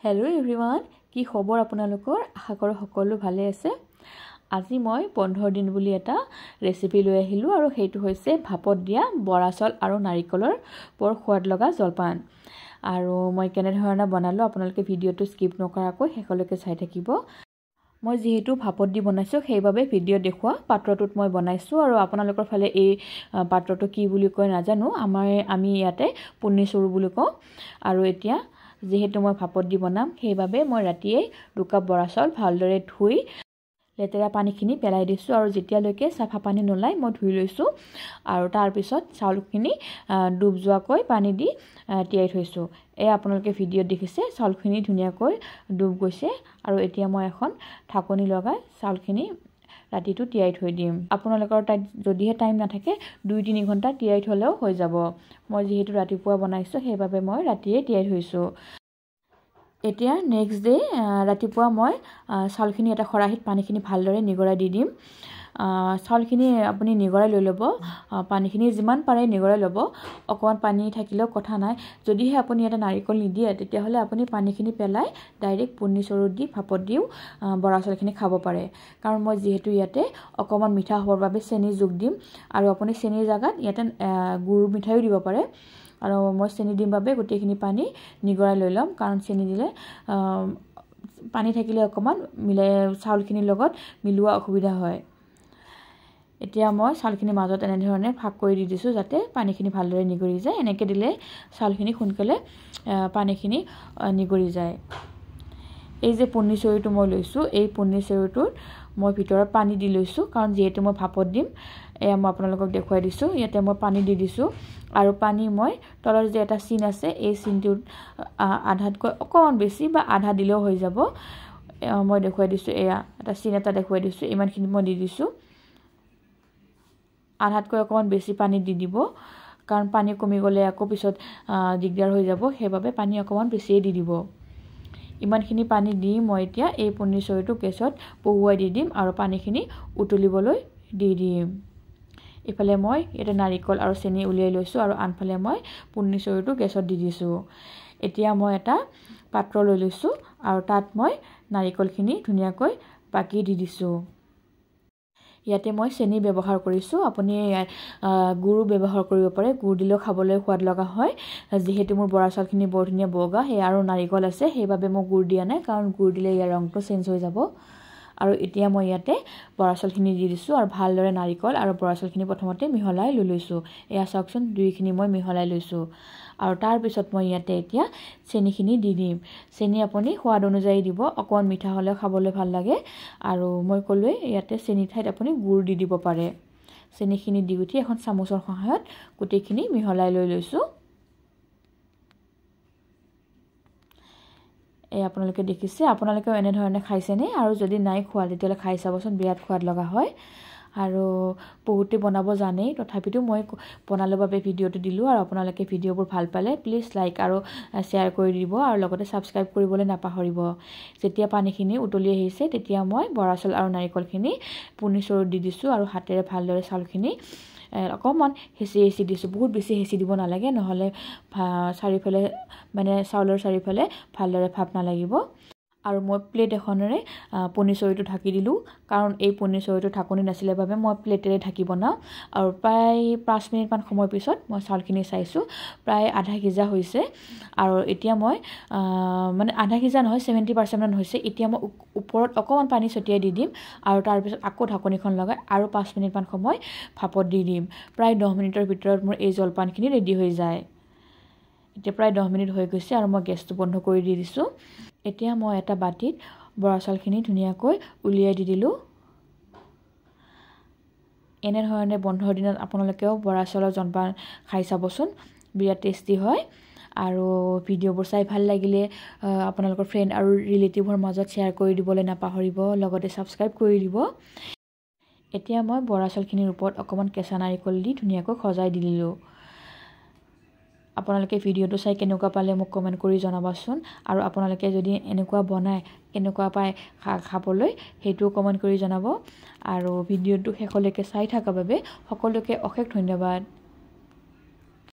Hello' everyone, কি খবৰ আপোনালোকৰ? আশা কৰোঁ সকলো ভালে আছে। আজি মই 15 দিন বুলি এটা ৰেচিপি লৈ আহিলোঁ আৰু সেইটো হৈছে ভাপত দিয়া বৰা চাউল আৰু নাৰিকলৰ বৰ সোৱাদ লগা জলপান। আৰু মই কেনেধৰণে বনালোঁ আপোনালোকে ভিডিঅ'টো স্কিপ নকৰাকৈ শেষলৈকে চাই থাকিব। মই যিহেতু ভাপত দি বনাইছোঁ সেইবাবে ভিডিঅ' দেখুওৱা পাত্ৰটোত মই বনাইছোঁ আৰু আপোনালোকৰ ফালে এই পাত্ৰটো কি বুলি কয় নাজানো। আমি ইয়াতে পুনি চৰু বুলি কওঁ। আৰু এতিয়া যিহেতু মই ভাপত দি বনাম সেইবাবে মই ৰাতিয়ে 2 কাপ বৰা চাউল ভালদৰে ধুই লেতেৰা পানীখিনি পেলাই দিছোঁ আৰু যেতিয়ালৈকে চাফা পানী নোলায় মই ধুই লৈছোঁ। আৰু তাৰপিছত চাউলখিনি ডুব যোৱাকৈ পানী দি তিয়াই থৈছোঁ। আপোনালোকে ভিডিঅ'ত দেখিছে চাউলখিনি ধুনীয়াকৈ ডুব গৈছে আৰু এতিয়া মই এখন ঢাকনি লগাই চাউলখিনি ৰাতিটো তিয়াই থৈ দিম। আপোনালোকৰ তাত যদিহে টাইম নাথাকে 2-3 ঘণ্টা তিয়াই থ'লেও হৈ যাব। মই যিহেতু ৰাতিপুৱা বনাইছোঁ সেইবাবে মই ৰাতিয়ে তিয়াই থৈছোঁ। এতিয়া নেক্সট ডে ৰাতিপুৱা মই চাউলখিনি এটা খৰাহিত পানীখিনি ভালদৰে নিগৰাই দি দিম। চাউলখিনি আপুনি নিগৰাই লৈ ল'ব, পানীখিনি যিমান পাৰে নিগৰাই ল'ব। অকণমান পানী থাকিলেও কথা নাই। যদিহে আপুনি এটা নাৰিকল নিদিয়ে তেতিয়াহ'লে আপুনি পানীখিনি পেলাই ডাইৰেক্ট পুনি চৰুত দি ভাপত দিও বৰা চাউলখিনি খাব পাৰে। কাৰণ মই যিহেতু ইয়াতে অকণমান মিঠা হ'বৰ বাবে চেনি যোগ দিম আৰু আপুনি চেনিৰ জেগাত ইয়াতে গুৰ মিঠাইও দিব পাৰে। আৰু মই চেনি দিম বাবে গোটেইখিনি পানী নিগৰাই লৈ ল'ম, কাৰণ চেনি দিলে পানী থাকিলে অকণমান চাউলখিনিৰ লগত মিলোৱা অসুবিধা হয়। এতিয়া মই চাউলখিনি মাজত এনেধৰণে ভাগ কৰি দি দিছোঁ যাতে পানীখিনি ভালদৰে নিগৰি যায়। এনেকৈ দিলে চাউলখিনি সোনকালে পানীখিনি নিগৰি যায়। এই যে পুনি চৰুটো মই লৈছোঁ, এই পুনি চৰুটোৰ মই ভিতৰত পানী দি লৈছোঁ, কাৰণ যিহেতু মই ভাপত দিম। মই আপোনালোকক দেখুৱাই দিছোঁ। ইয়াতে মই পানী দি দিছোঁ আৰু পানী মই তলৰ যে এটা চিন আছে এই চিনটোত আধাতকৈ অকণমান বেছি বা আধা দিলেও হৈ যাব। মই দেখুৱাই দিছোঁ, এয়া এটা চিন এটা দেখুৱাই দিছোঁ, ইমানখিনি মই দি দিছোঁ। আধাতকৈ অকণমান বেছি পানী দি দিব, কাৰণ পানী কমি গ'লে আকৌ পিছত দিগদাৰ হৈ যাব। সেইবাবে পানী অকণমান বেছিয়ে দি দিব। ইমানখিনি পানী দি মই এতিয়া এই পুনি চৰুটো গেছত বহুৱাই দি দিম আৰু পানীখিনি উতলিবলৈ দি দিম। ইফালে মই ইয়াতে নাৰিকল আৰু চেনি উলিয়াই লৈছোঁ আৰু আনফালে মই পুনি চৰুটো গেছত দি দিছোঁ। এতিয়া মই এটা পাত্ৰ লৈ লৈছোঁ আৰু তাত মই নাৰিকলখিনি ধুনীয়াকৈ বাকি দি দিছোঁ। ইয়াতে মই চেনি ব্যৱহাৰ কৰিছোঁ, আপুনি গুৰো ব্যৱহাৰ কৰিব পাৰে। গুৰ দিলেও খাবলৈ সোৱাদ লগা হয়। যিহেতু মোৰ বৰা চাউলখিনি বৰ ধুনীয়া বগা আৰু নাৰিকল আছে সেইবাবে মই গুৰ দিয়া নাই, কাৰণ গুৰ দিলে ইয়াৰ ৰংটো চেঞ্জ হৈ যাব। আৰু এতিয়া মই ইয়াতে বৰা চাউলখিনি দি দিছোঁ আৰু ভালদৰে নাৰিকল আৰু বৰা চাউলখিনি প্ৰথমতে মিহলাই লৈ লৈছোঁ। এয়া চাওকচোন, দুইখিনি মই মিহলাই লৈছোঁ। আৰু তাৰপিছত মই ইয়াতে এতিয়া চেনিখিনি দি দিম। চেনি আপুনি সোৱাদ অনুযায়ী দিব, অকণমান মিঠা হ'লেও খাবলৈ ভাল লাগে। আৰু মই ক'লোৱে ইয়াতে চেনি ঠাইত আপুনি গুৰ দি দিব পাৰে। চেনিখিনি দি উঠি এখন চামুচৰ সহায়ত গোটেইখিনি মিহলাই লৈ লৈছোঁ। আপোনালোকে দেখিছে, আপোনালোকেও এনেধৰণে খাইছেনে? আৰু যদি নাই খোৱা তেতিয়াহ'লে খাই চাবচোন, বিৰাট সোৱাদ লগা হয়। আৰু বহুতে বনাব জানেই, তথাপিতো মই বনালৰ বাবে ভিডিঅ'টো দিলোঁ। আৰু আপোনালোকে ভিডিঅ'বোৰ ভাল পালে প্লিজ লাইক আৰু শ্বেয়াৰ কৰি দিব আৰু লগতে ছাবস্ক্ৰাইব কৰিবলৈ নাপাহৰিব। যেতিয়া পানীখিনি উতলি আহিছে তেতিয়া মই বৰা চাউল আৰু নাৰিকলখিনি পুনি চৰুত দি দিছোঁ আৰু হাতেৰে ভালদৰে চাউলখিনি অকণমান হেঁচি দিছোঁ। বহুত বেছি হেঁচি দিব নালাগে, নহ'লে চাৰিওফালে চাউলৰ চাৰিওফালে ভালদৰে ভাপ নালাগিব। আৰু মই প্লেট এখনেৰে পুনি চৰুটো ঢাকি দিলোঁ, কাৰণ এই পুনি চৰুটো ঢাকনি নাছিলে বাবে মই প্লেটেৰে ঢাকি বনাওঁ। আৰু প্ৰায় 5 মিনিটমান সময় পিছত মই চাউলখিনি চাইছোঁ, প্ৰায় আধা সিজা হৈছে। আৰু এতিয়া মই আধা সিজা নহয়, 70% হৈছে। এতিয়া মই ওপৰত অকণমান পানী ছটিয়াই দি দিম আৰু তাৰপিছত আকৌ ঢাকনিখন লগাই আৰু 5 মিনিটমান সময় ভাপত দি দিম। প্ৰায় 10 মিনিটৰ ভিতৰত মোৰ এই জলপানখিনি ৰেডি হৈ যায়। এতিয়া প্ৰায় 10 মিনিট হৈ গৈছে আৰু মই গেছটো বন্ধ কৰি দি দিছোঁ। এতিয়া মই এটা বাতিত বৰা চাউলখিনি ধুনীয়াকৈ উলিয়াই দি দিলোঁ। এনেধৰণে বন্ধৰ দিনত আপোনালোকেও বৰা চাউলৰ জলপান খাই চাবচোন, বিৰাট টেষ্টি হয়। আৰু ভিডিঅ'বোৰ চাই ভাল লাগিলে আপোনালোকৰ ফ্ৰেণ্ড আৰু ৰিলেটিভৰ মাজত শ্বেয়াৰ কৰি দিবলৈ নাপাহৰিব, লগতে ছাবস্ক্ৰাইব কৰি দিব। এতিয়া মই বৰা চাউলখিনিৰ ওপৰত অকণমান কেঁচা নাৰিকল দি ধুনীয়াকৈ সজাই দি দিলোঁ। আপোনালোকে ভিডিঅ'টো চাই কেনেকুৱা পালে মোক কমেণ্ট কৰি জনাবচোন। আৰু আপোনালোকে যদি এনেকুৱা বনায় কেনেকুৱা পায় খাবলৈ সেইটোও কমেণ্ট কৰি জনাব। আৰু ভিডিঅ'টো শেষলৈকে চাই থকাৰ বাবে সকলোকে অশেষ ধন্যবাদ।